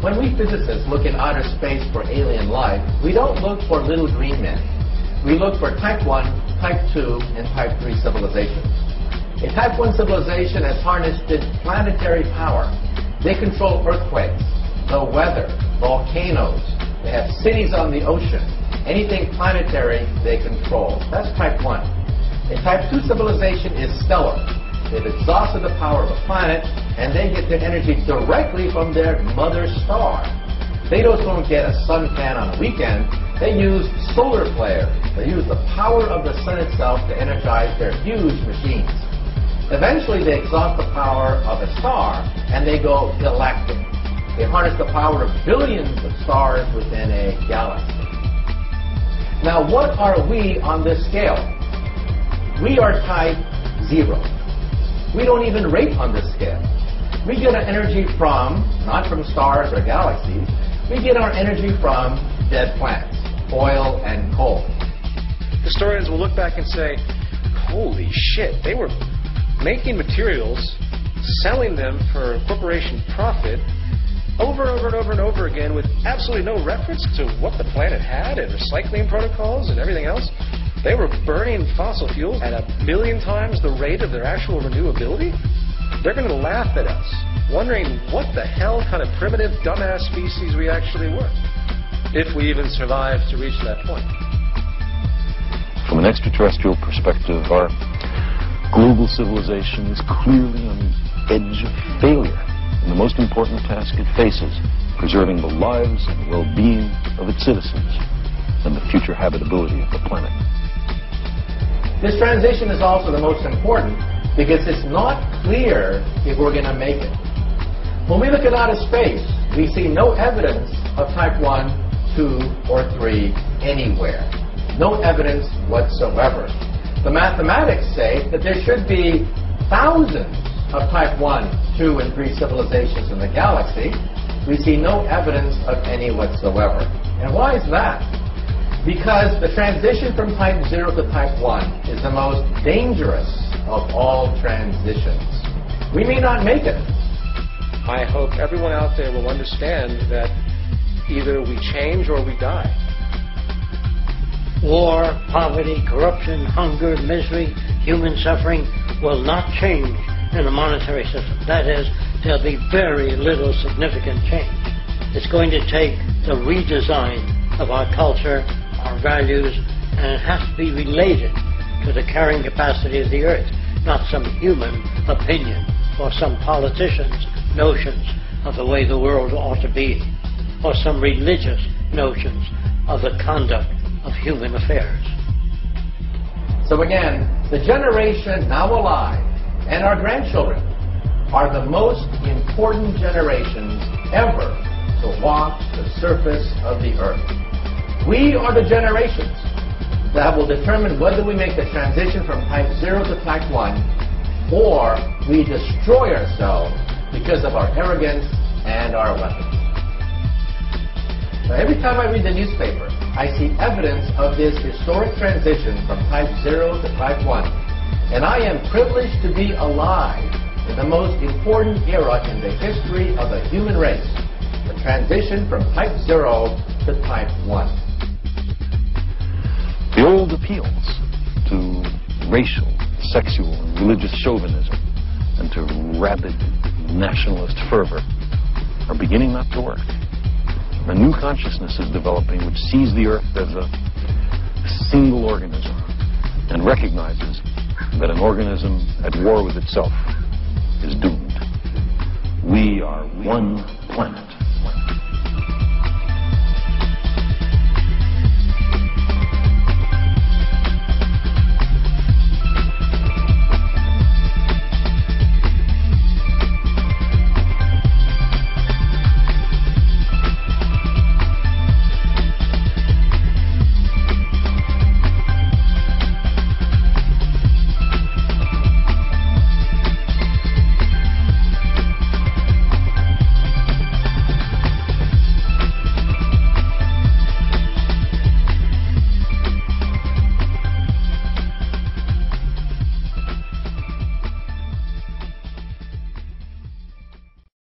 When we physicists look in outer space for alien life, we don't look for little green men. We look for type 1, type 2, and type 3 civilizations. A type 1 civilization has harnessed planetary power. They control earthquakes, the weather, volcanoes. They have cities on the ocean. Anything planetary, they control. That's type 1. A type 2 civilization is stellar. They've exhausted the power of a planet, and they get their energy directly from their mother star. They just don't get a suntan on a weekend. They use solar flares. They use the power of the sun itself to energize their huge machines. Eventually, they exhaust the power of a star, and they go galactic. They harness the power of billions of stars within a galaxy. Now, what are we on this scale? We are type 0. We don't even rate on this scale. We get our energy from, not from stars or galaxies, we get our energy from dead plants, oil and coal. Historians will look back and say, holy shit, they were making materials, selling them for corporation profit over and over and over and over again with absolutely no reference to what the planet had and recycling protocols and everything else. They were burning fossil fuels at 1 million times the rate of their actual renewability. They're going to laugh at us, wondering what the hell kind of primitive, dumbass species we actually were, if we even survived to reach that point. From an extraterrestrial perspective, our global civilization is clearly on the edge of failure in the most important task it faces, preserving the lives and well-being of its citizens and the future habitability of the planet. This transition is also the most important because it's not clear if we're going to make it. When we look at outer space, we see no evidence of type 1, 2, or 3 anywhere. No evidence whatsoever. The mathematics say that there should be thousands of type 1, 2, and 3 civilizations in the galaxy. We see no evidence of any whatsoever. And why is that? Because the transition from type 0 to type 1 is the most dangerous of all transitions. We may not make it. I hope everyone out there will understand that either we change or we die. War, poverty, corruption, hunger, misery, human suffering will not change in a monetary system. That is, there'll be very little significant change. It's going to take the redesign of our culture, our values, and it has to be related to the carrying capacity of the earth, not some human opinion or some politician's notions of the way the world ought to be, or some religious notions of the conduct of human affairs. So again, the generation now alive and our grandchildren are the most important generations ever to walk the surface of the earth. We are the generations that will determine whether we make the transition from type 0 to type 1 or we destroy ourselves because of our arrogance and our weapons. Now, every time I read the newspaper, I see evidence of this historic transition from type 0 to type 1. And I am privileged to be alive in the most important era in the history of the human race, the transition from type 0 to type 1. The old appeals to racial, sexual, and religious chauvinism and to rabid nationalist fervor are beginning not to work. A new consciousness is developing which sees the earth as a single organism and recognizes that an organism at war with itself is doomed. We are one planet.